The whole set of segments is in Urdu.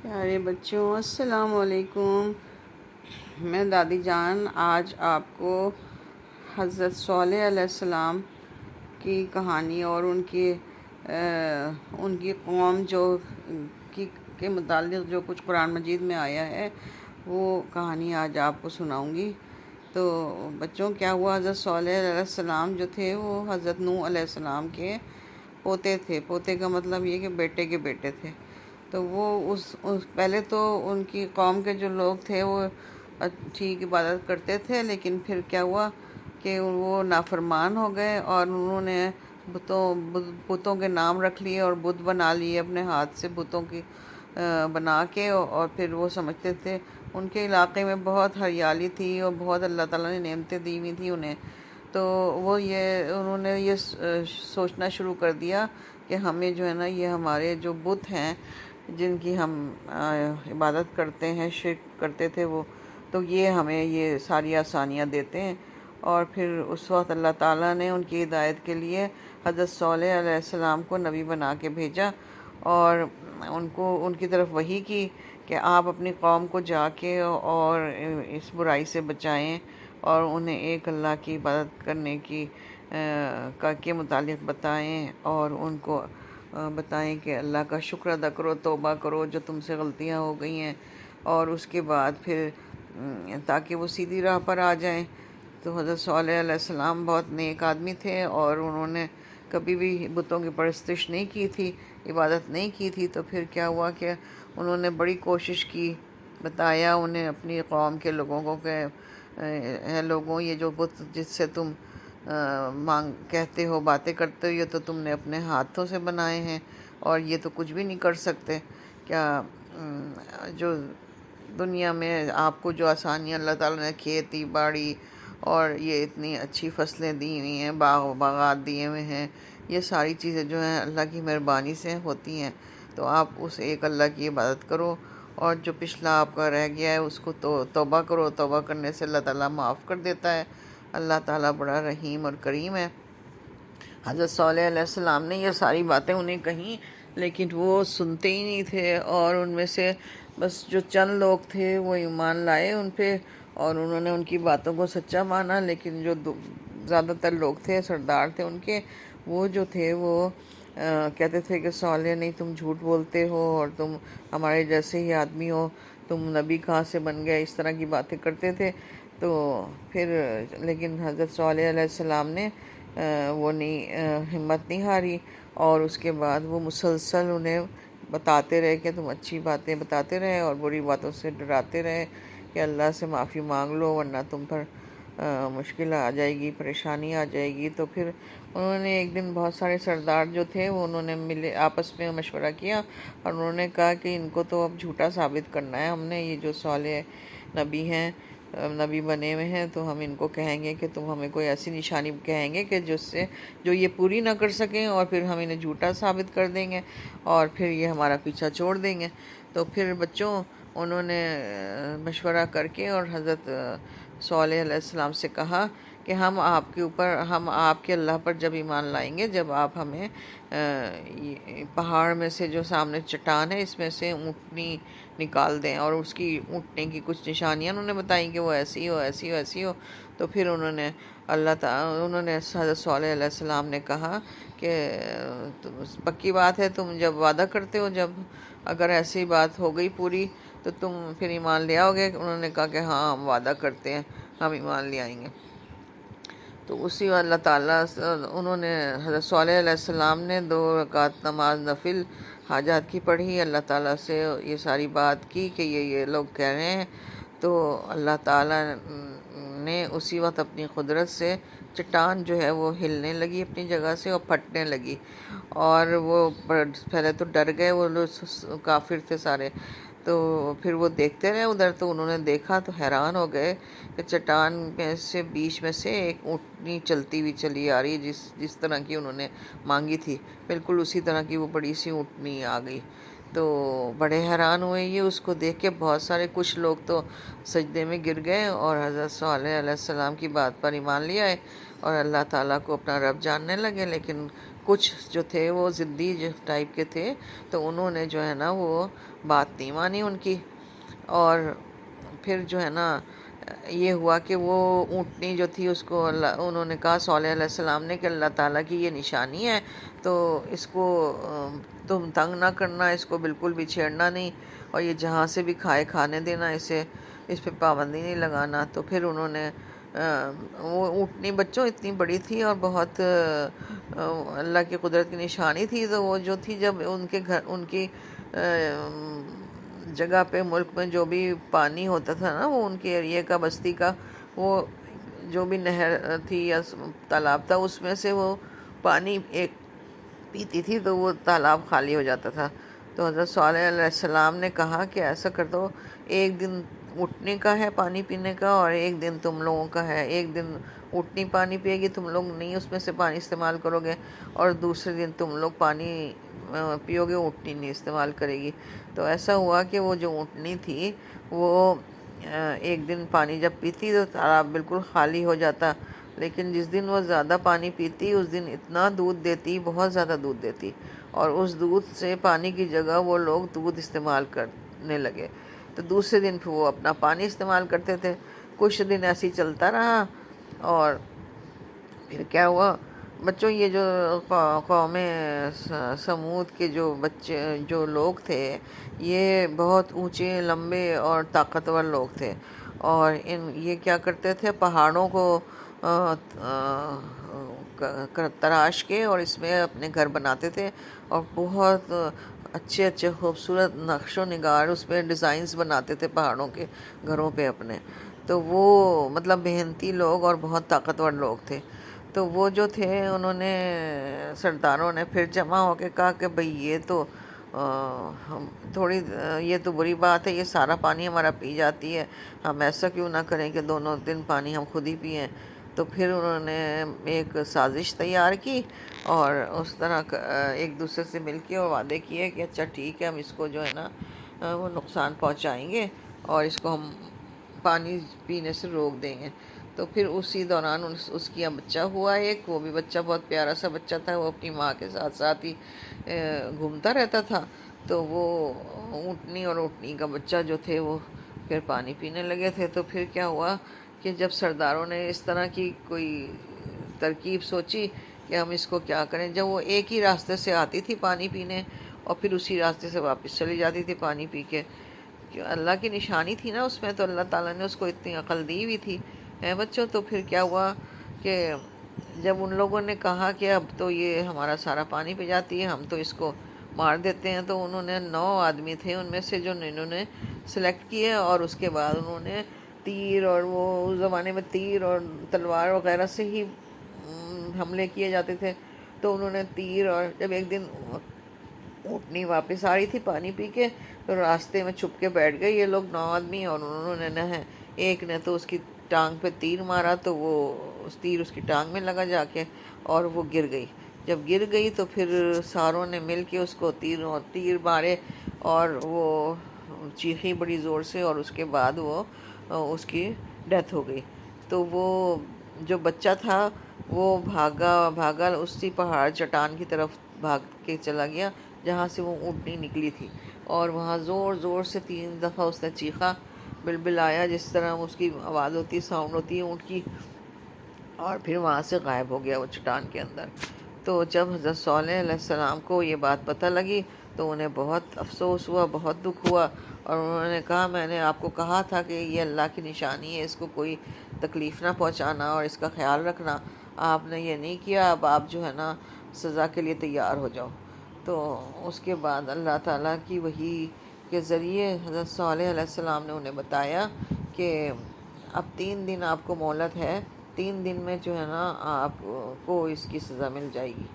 پیارے بچوں، السلام علیکم۔ میں دادی جان آج آپ کو حضرت صالح علیہ السلام کی کہانی اور ان کی قوم کے متعلق جو کچھ قرآن مجید میں آیا ہے وہ کہانی آج آپ کو سناؤں گی۔ تو بچوں، کیا ہوا، حضرت صالح علیہ السلام جو تھے وہ حضرت نوح علیہ السلام کے پوتے تھے۔ پوتے کا مطلب یہ کہ بیٹے کے بیٹے تھے۔ تو وہ پہلے تو ان کی قوم کے جو لوگ تھے وہ ٹھیک عبادت کرتے تھے، لیکن پھر کیا ہوا کہ وہ نافرمان ہو گئے اور انہوں نے بتوں کے نام رکھ لیے اور بت بنا لیے اپنے ہاتھ سے، بتوں کی بنا کے، اور پھر وہ سمجھتے تھے ان کے علاقے میں بہت ہریالی تھی اور بہت اللہ تعالیٰ نے نعمتیں دی ہوئی تھیں انہیں۔ تو انہوں نے یہ سوچنا شروع کر دیا کہ ہمیں جو ہے نا، یہ ہمارے جو بت ہیں جن کی ہم عبادت کرتے ہیں، شرک کرتے تھے وہ، تو یہ ہمیں یہ ساری آسانیاں دیتے ہیں۔ اور پھر اس وقت اللہ تعالیٰ نے ان کی ہدایت کے لیے حضرت صالح علیہ السلام کو نبی بنا کے بھیجا اور ان کی طرف وحی کی کہ آپ اپنی قوم کو جا کے اور اس برائی سے بچائیں اور انہیں ایک اللہ کی عبادت کرنے کے متعلق بتائیں، اور ان کو بتائیں کہ اللہ کا شکر ادا کرو، توبہ کرو جو تم سے غلطیاں ہو گئی ہیں، اور اس کے بعد پھر تاکہ وہ سیدھی راہ پر آ جائیں۔ تو حضرت صالح علیہ السلام بہت نیک آدمی تھے اور انہوں نے کبھی بھی بتوں کی پرستش نہیں کی تھی، عبادت نہیں کی تھی۔ تو پھر کیا ہوا کہ انہوں نے بڑی کوشش کی، بتایا انہیں اپنی قوم کے لوگوں کو کہ اے لوگوں، یہ جو بت جس سے تم کہتے ہو، باتیں کرتے ہو، یہ تو تم نے اپنے ہاتھوں سے بنائے ہیں اور یہ تو کچھ بھی نہیں کر سکتے۔ کیا جو دنیا میں آپ کو جو آسانیاں اللہ تعالیٰ نے کھیتی باڑی اور یہ اتنی اچھی فصلیں دی ہوئی ہیں، باغات دیے ہوئے ہیں، یہ ساری چیزیں جو ہیں اللہ کی مہربانی سے ہوتی ہیں۔ تو آپ اس ایک اللہ کی عبادت کرو اور جو پچھلا آپ کا رہ گیا ہے اس کو توبہ کرو۔ توبہ کرنے سے اللہ تعالیٰ معاف کر دیتا ہے۔ اللہ تعالیٰ بڑا رحیم اور کریم ہے۔ حضرت صالح علیہ السلام نے یہ ساری باتیں انہیں کہیں، لیکن وہ سنتے ہی نہیں تھے، اور ان میں سے بس جو چند لوگ تھے وہ ایمان لائے ان پہ اور انہوں نے ان کی باتوں کو سچا مانا، لیکن جو زیادہ تر لوگ تھے، سردار تھے ان کے، وہ جو تھے وہ کہتے تھے کہ صالح نہیں، تم جھوٹ بولتے ہو اور تم ہمارے جیسے ہی آدمی ہو، تم نبی کہاں سے بن گئے، اس طرح کی باتیں کرتے تھے۔ تو پھر لیکن حضرت صالح علیہ السلام نے وہ ہمت نہیں ہاری، اور اس کے بعد وہ مسلسل انہیں بتاتے رہے کہ تم اچھی باتیں بتاتے رہے اور بری باتوں سے ڈراتے رہے کہ اللہ سے معافی مانگ لو ورنہ تم پر مشکل آ جائے گی، پریشانی آ جائے گی۔ تو پھر انہوں نے ایک دن بہت سارے سردار جو تھے وہ انہوں نے ملے، آپس میں مشورہ کیا اور انہوں نے کہا کہ ان کو تو اب جھوٹا ثابت کرنا ہے ہم نے، یہ جو صالح نبی ہیں، نبی بنے ہوئے ہیں، تو ہم ان کو کہیں گے کہ تم ہمیں کوئی ایسی نشانی کہیں گے کہ جو یہ پوری نہ کر سکیں، اور پھر ہم انہیں جھوٹا ثابت کر دیں گے اور پھر یہ ہمارا پیچھا چھوڑ دیں گے۔ تو پھر بچوں، انہوں نے مشورہ کر کے اور حضرت صالح علیہ السلام سے کہا کہ ہم آپ کے اللہ پر جب ایمان لائیں گے، جب آپ ہمیں پہاڑ میں سے جو سامنے چٹان ہے اس میں سے اونٹنی نکال دیں، اور اس کی اونٹنے کی کچھ نشانیاں انہوں نے بتائیں کہ وہ ایسی ہو ایسی ہو ایسی ہو۔ تو پھر انہوں نے حضرت صالح علیہ السلام نے کہا کہ پکی بات ہے، تم جب وعدہ کرتے ہو، جب اگر ایسی بات ہو گئی پوری تو تم پھر ایمان لے آؤ گے؟ انہوں نے کہا کہ ہاں، ہم وعدہ کرتے ہیں، ہم ایمان لے آئیں گے۔ تو اسی وقت اللہ تعالیٰ حضرت صالح علیہ السلام نے 2 رکعت نماز نفل حاجات کی پڑھی، اللہ تعالیٰ سے یہ ساری بات کی کہ یہ لوگ کہہ رہے ہیں۔ تو اللہ تعالیٰ نے اسی وقت اپنی قدرت سے چٹان جو ہے وہ ہلنے لگی اپنی جگہ سے اور پھٹنے لگی، اور وہ پہلے تو ڈر گئے، وہ لوگ کافر تھے سارے۔ تو پھر وہ دیکھتے رہے ادھر، تو انہوں نے دیکھا تو حیران ہو گئے کہ چٹان میں سے بیچ میں سے ایک اونٹنی چلتی ہوئی چلی آ رہی ہے، جس طرح کی انہوں نے مانگی تھی، بالکل اسی طرح کی وہ بڑی سی اونٹنی آ گئی۔ تو بڑے حیران ہوئے یہ اس کو دیکھ کے، بہت سارے کچھ لوگ تو سجدے میں گر گئے اور حضرت صالح علیہ السلام کی بات پر ایمان لے آئے اور اللہ تعالیٰ کو اپنا رب جاننے لگے، لیکن کچھ جو تھے وہ ضدی ٹائپ کے تھے، تو انہوں نے جو ہے نا وہ بات نہیں مانی ان کی، اور پھر جو ہے نا یہ ہوا کہ وہ اونٹنی جو تھی اس کو انہوں نے کہا صالح علیہ السلام نے کہ اللہ تعالیٰ کی یہ نشانی ہے، تو اس کو تم تنگ نہ کرنا، اس کو بالکل بھی چھیڑنا نہیں، اور یہ جہاں سے بھی کھانے دینا، اس پہ پابندی نہیں لگانا۔ تو پھر انہوں نے وہ اونٹنی بچوں اتنی بڑی تھی اور بہت اللہ کی قدرت کی نشانی تھی، تو وہ جو تھی جب ان کے گھر ان کی جگہ پہ ملک میں جو بھی پانی ہوتا تھا نا، وہ ان کے ایریے کا بستی کا، وہ جو بھی نہر تھی یا تالاب تھا اس میں سے وہ پانی ایک پیتی تھی تو وہ تالاب خالی ہو جاتا تھا۔ تو حضرت صالح علیہ السلام نے کہا کہ ایسا کر دو، ایک دن اٹھنے کا ہے پانی پینے کا اور ایک دن تم لوگوں کا ہے، ایک دن اٹھنی پانی پیے گی، تم لوگ نہیں اس میں سے پانی استعمال کرو گے، اور دوسرے دن تم لوگ پانی پیو گے، اونٹنی نہیں استعمال کرے گی۔ تو ایسا ہوا کہ وہ جو اونٹنی تھی وہ ایک دن پانی جب پیتی تو تالاب بالکل خالی ہو جاتا، لیکن جس دن وہ زیادہ پانی پیتی اس دن اتنا دودھ دیتی، بہت زیادہ دودھ دیتی، اور اس دودھ سے پانی کی جگہ وہ لوگ دودھ استعمال کرنے لگے۔ تو دوسرے دن پھر وہ اپنا پانی استعمال کرتے تھے۔ کچھ دن ایسے ہی چلتا رہا، اور پھر کیا ہوا بچوں، یہ جو قوم سمود کے جو بچے جو لوگ تھے، یہ بہت اونچے لمبے اور طاقتور لوگ تھے، اور یہ کیا کرتے تھے، پہاڑوں کو تراش کے اور اس میں اپنے گھر بناتے تھے، اور بہت اچھے اچھے خوبصورت نقش و نگار اس پہ ڈیزائنز بناتے تھے پہاڑوں کے گھروں پہ اپنے۔ تو وہ مطلب محنتی لوگ اور بہت طاقتور لوگ تھے۔ تو وہ جو تھے انہوں نے سرداروں نے پھر جمع ہو کے کہا کہ بھئی یہ تو یہ تو بری بات ہے، یہ سارا پانی ہمارا پی جاتی ہے، ہم ایسا کیوں نہ کریں کہ دونوں دن پانی ہم خود ہی پئیں۔ تو پھر انہوں نے ایک سازش تیار کی، اور اس طرح ایک دوسرے سے مل کے اور وعدے کیے کہ اچھا ٹھیک ہے، ہم اس کو جو ہے نا وہ نقصان پہنچائیں گے، اور اس کو ہم پانی پینے سے روک دیں گے۔ تو پھر اسی دوران اس کی بچہ ہوا ایک، وہ بھی بچہ بہت پیارا سا بچہ تھا، وہ اپنی ماں کے ساتھ ساتھ ہی گھومتا رہتا تھا۔ تو وہ اونٹنی اور اونٹنی کا بچہ جو تھے وہ پھر پانی پینے لگے تھے۔ تو پھر کیا ہوا کہ جب سرداروں نے اس طرح کی کوئی ترکیب سوچی کہ ہم اس کو کیا کریں، جب وہ ایک ہی راستے سے آتی تھی پانی پینے اور پھر اسی راستے سے واپس چلی جاتی تھی پانی پی کے، کہ اللہ کی نشانی تھی نا اس میں، تو اللہ تعالیٰ نے اس کو اتنی عقل دی ہوئی تھی بچوں۔ تو پھر کیا ہوا کہ جب ان لوگوں نے کہا کہ اب تو یہ ہمارا سارا پانی پی جاتی ہے، ہم تو اس کو مار دیتے ہیں، تو انہوں نے 9 آدمی تھے ان میں سے جو انہوں نے سلیکٹ کیے، اور اس کے بعد انہوں نے تیر، اور وہ اس زمانے میں تیر اور تلوار وغیرہ سے ہی حملے کیے جاتے تھے، تو انہوں نے تیر، اور جب ایک دن اونٹنی واپس آ رہی تھی پانی پی کے، تو راستے میں چھپ کے بیٹھ گئے یہ لوگ 9 آدمی، اور انہوں نے ایک نے تو اس کی ٹانگ پہ تیر مارا، تو وہ تیر اس کی ٹانگ میں لگا جا کے، اور وہ گر گئی۔ جب گر گئی تو پھر ساروں نے مل کے اس کو تیر مارے، اور وہ چیخی بڑی زور سے، اور اس کے بعد وہ اس کی ڈیتھ ہو گئی۔ تو وہ جو بچہ تھا وہ بھاگا اسی پہاڑ چٹان کی طرف بھاگ کے چلا گیا جہاں سے وہ اونٹنی نکلی تھی، اور وہاں زور زور سے 3 دفعہ اس نے چیخا، بلبلایا جس طرح اس کی آواز ہوتی، ساؤنڈ ہوتی ہے اونٹ کی، اور پھر وہاں سے غائب ہو گیا وہ چٹان کے اندر۔ تو جب حضرت صالح علیہ السلام کو یہ بات پتہ لگی تو انہیں بہت افسوس ہوا، بہت دکھ ہوا، اور انہوں نے کہا میں نے آپ کو کہا تھا کہ یہ اللہ کی نشانی ہے، اس کو کوئی تکلیف نہ پہنچانا اور اس کا خیال رکھنا، آپ نے یہ نہیں کیا، اب آپ جو ہے نا سزا کے لیے تیار ہو جاؤ۔ تو اس کے بعد اللہ تعالیٰ کی وحی کے ذریعے حضرت صالح علیہ السلام نے انہیں بتایا کہ اب 3 دن آپ کو مہلت ہے، 3 دن میں جو ہے نا آپ کو اس کی سزا مل جائے گی۔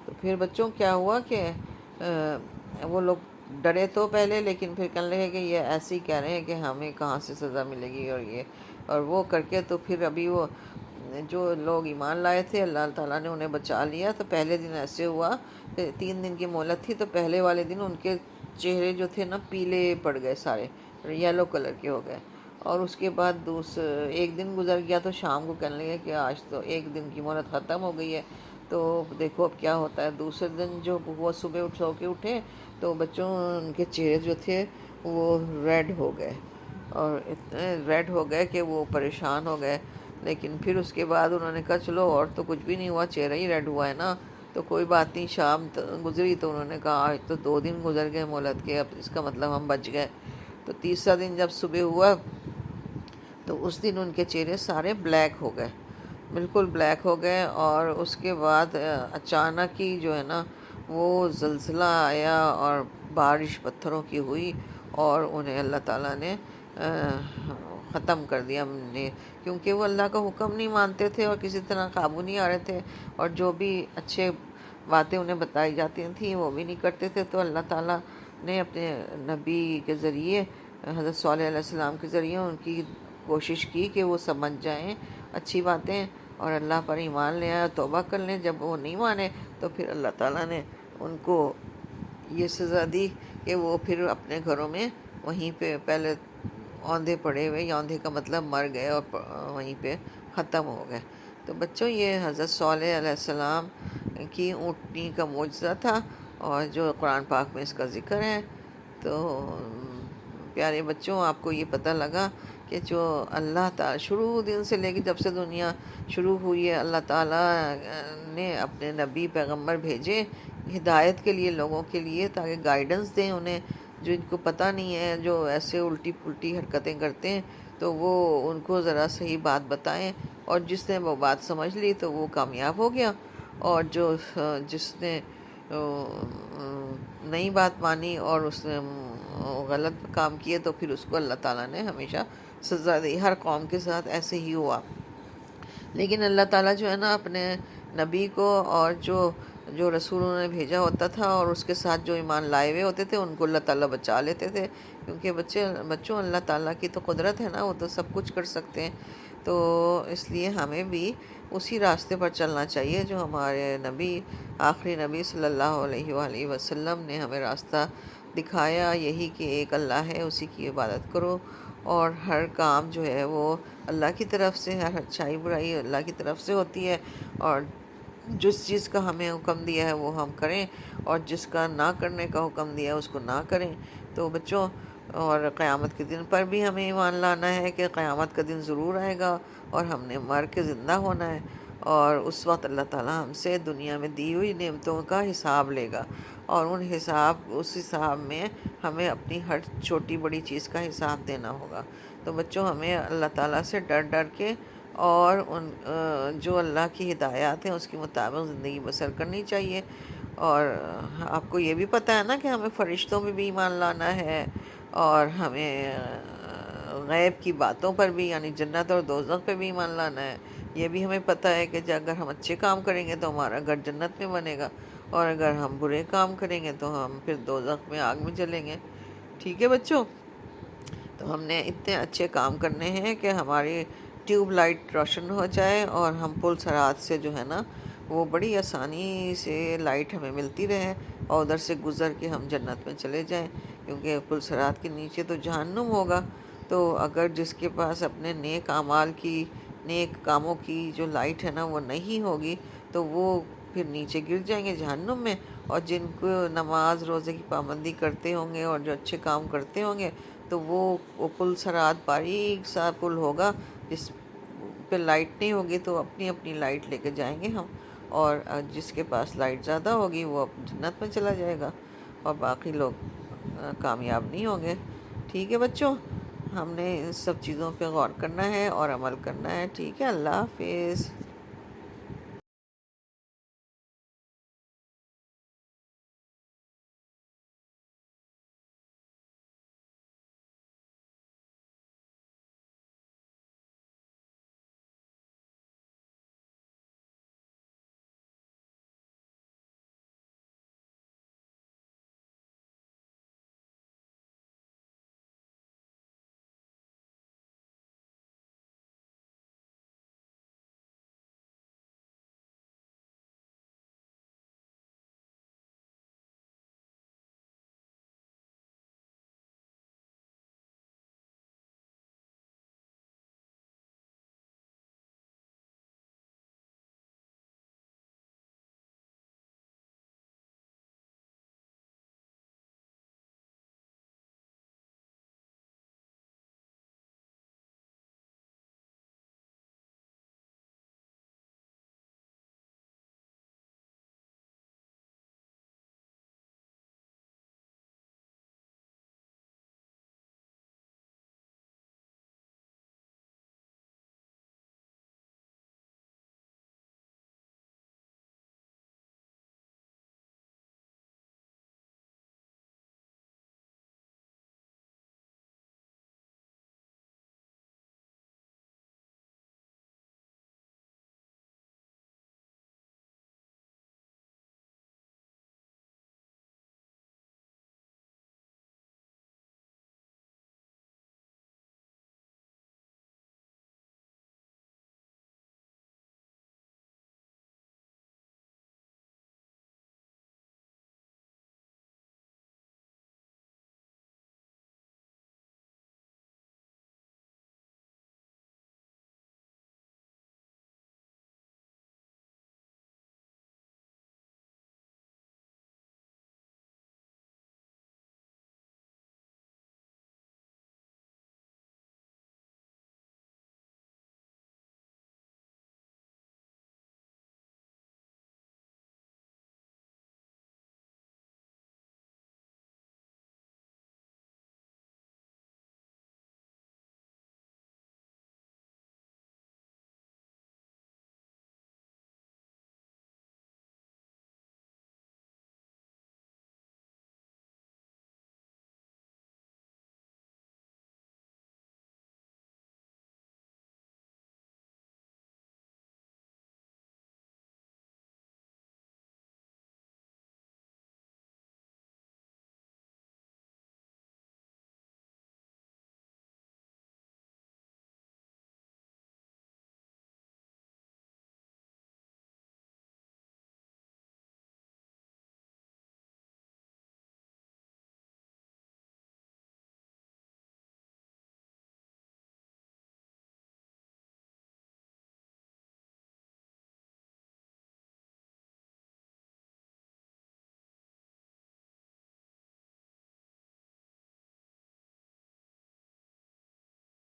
تو پھر بچوں کیا ہوا کہ وہ لوگ ڈرے تو پہلے، لیکن پھر کہنے لگے کہ یہ ایسے ہی کہہ رہے ہیں کہ ہمیں کہاں سے سزا ملے گی، اور یہ اور وہ کر کے، تو پھر ابھی وہ جو لوگ ایمان لائے تھے اللہ تعالیٰ نے انہیں بچا لیا۔ تو پہلے دن ایسے ہوا کہ 3 دن کی مہلت تھی، تو پہلے والے دن ان کے چہرے جو تھے نا پیلے پڑ گئے، سارے یلو کلر کے ہو گئے، اور اس کے بعد ایک دن گزر گیا تو شام کو کہنے لگے کہ آج تو 1 دن کی مہلت ختم ہو گئی ہے۔ تو تو دیکھو اب کیا ہوتا ہے. دوسرے دن جو وہ صبح سو کے اٹھے تو بچوں ان کے چہرے جو تھے وہ ریڈ ہو گئے، اور اتنے ریڈ ہو گئے کہ وہ پریشان ہو گئے. لیکن پھر اس کے بعد انہوں نے کہا چلو اور تو کچھ بھی نہیں ہوا، چہرہ ہی ریڈ ہوا ہے نا تو کوئی بات نہیں. شام گزری تو انہوں نے کہا آج تو 2 دن گزر گئے مولد کے، اب اس کا مطلب ہم بچ گئے. تو تیسرا دن جب صبح ہوا تو اس دن ان کے چہرے سارے بلیک ہو گئے، بالکل بلیک ہو گئے. اور اس کے بعد اچانک ہی جو ہے نا وہ زلزلہ آیا اور بارش پتھروں کی ہوئی، اور انہیں اللہ تعالیٰ نے ختم کر دیا. ہم نے کیونکہ وہ اللہ کا حکم نہیں مانتے تھے اور کسی طرح قابو نہیں آ رہے تھے، اور جو بھی اچھے باتیں انہیں بتائی جاتی تھیں وہ بھی نہیں کرتے تھے. تو اللہ تعالیٰ نے اپنے نبی کے ذریعے حضرت صالح علیہ السلام کے ذریعے ان کی کوشش کی کہ وہ سمجھ جائیں اچھی باتیں اور اللہ پر ایمان لے آئے، توبہ کر لیں. جب وہ نہیں مانے تو پھر اللہ تعالیٰ نے ان کو یہ سزا دی کہ وہ پھر اپنے گھروں میں وہیں پہ پہلے اوندھے پڑے ہوئے، یا اوندھے کا مطلب مر گئے اور وہیں پہ ختم ہو گئے. تو بچوں یہ حضرت صالح علیہ السلام کی اونٹنی کا معجزہ تھا، اور جو قرآن پاک میں اس کا ذکر ہے. تو پیارے بچوں آپ کو یہ پتہ لگا کہ جو اللہ تعالیٰ شروع دن سے لے کے جب سے دنیا شروع ہوئی ہے اللہ تعالیٰ نے اپنے نبی پیغمبر بھیجے ہدایت کے لیے، لوگوں کے لیے، تاکہ گائیڈنس دیں انہیں جو ان کو پتہ نہیں ہے، جو ایسے الٹی پلٹی حرکتیں کرتے ہیں تو وہ ان کو ذرا صحیح بات بتائیں. اور جس نے وہ بات سمجھ لی تو وہ کامیاب ہو گیا، اور جس نے نئی بات مانی اور اس نے غلط کام کیے تو پھر اس کو اللہ تعالیٰ نے ہمیشہ سزا دی. ہر قوم کے ساتھ ایسے ہی ہوا. لیکن اللہ تعالیٰ جو ہے نا اپنے نبی کو اور جو رسولوں نے بھیجا ہوتا تھا اور اس کے ساتھ جو ایمان لائے ہوئے ہوتے تھے ان کو اللہ تعالیٰ بچا لیتے تھے، کیونکہ بچوں اللہ تعالیٰ کی تو قدرت ہے نا، وہ تو سب کچھ کر سکتے ہیں. تو اس لیے ہمیں بھی اسی راستے پر چلنا چاہیے جو ہمارے نبی آخری نبی صلی اللہ علیہ وآلہ وسلم نے ہمیں راستہ دکھایا، یہی کہ ایک اللہ ہے، اسی کی عبادت کرو، اور ہر کام جو ہے وہ اللہ کی طرف سے، ہر اچھائی برائی اللہ کی طرف سے ہوتی ہے، اور جس چیز کا ہمیں حکم دیا ہے وہ ہم کریں، اور جس کا نہ کرنے کا حکم دیا ہے اس کو نہ کریں. تو بچوں اور قیامت کے دن پر بھی ہمیں ایمان لانا ہے کہ قیامت کا دن ضرور آئے گا اور ہم نے مر کے زندہ ہونا ہے، اور اس وقت اللہ تعالیٰ ہم سے دنیا میں دی ہوئی نعمتوں کا حساب لے گا، اور اس حساب میں ہمیں اپنی ہر چھوٹی بڑی چیز کا حساب دینا ہوگا. تو بچوں ہمیں اللہ تعالیٰ سے ڈر ڈر کے اور جو اللہ کی ہدایات ہیں اس کے مطابق زندگی بسر کرنی چاہیے. اور آپ کو یہ بھی پتہ ہے نا کہ ہمیں فرشتوں میں بھی ایمان لانا ہے، اور ہمیں غیب کی باتوں پر بھی یعنی جنت اور دوزخ پہ بھی ایمان لانا ہے. یہ بھی ہمیں پتہ ہے کہ اگر ہم اچھے کام کریں گے تو ہمارا گھر جنت میں بنے گا، اور اگر ہم برے کام کریں گے تو ہم پھر دوزخ میں آگ میں جلیں گے. ٹھیک ہے بچوں، تو ہم نے اتنے اچھے کام کرنے ہیں کہ ہماری ٹیوب لائٹ روشن ہو جائے، اور ہم پل صراط سے جو ہے نا وہ بڑی آسانی سے لائٹ ہمیں ملتی رہے، اور ادھر سے گزر کے ہم جنت میں چلے جائیں، کیونکہ پل صراط کے نیچے تو جہنم ہوگا. تو اگر جس کے پاس اپنے نیک اعمال کی، نیک کاموں کی جو لائٹ ہے نا وہ نہیں ہوگی تو وہ پھر نیچے گر جائیں گے جہنم میں. اور جن کو نماز روزے کی پابندی کرتے ہوں گے اور جو اچھے کام کرتے ہوں گے تو وہ پل صراط باریک سا پل ہوگا جس پہ لائٹ نہیں ہوگی، تو اپنی اپنی لائٹ لے کے جائیں گے ہم، اور جس کے پاس لائٹ زیادہ ہوگی وہ جنت میں چلا جائے گا، اور باقی لوگ کامیاب نہیں ہوں گے. ٹھیک ہے بچوں، ہم نے ان سب چیزوں پہ غور کرنا ہے اور عمل کرنا ہے. ٹھیک ہے، اللہ حافظ.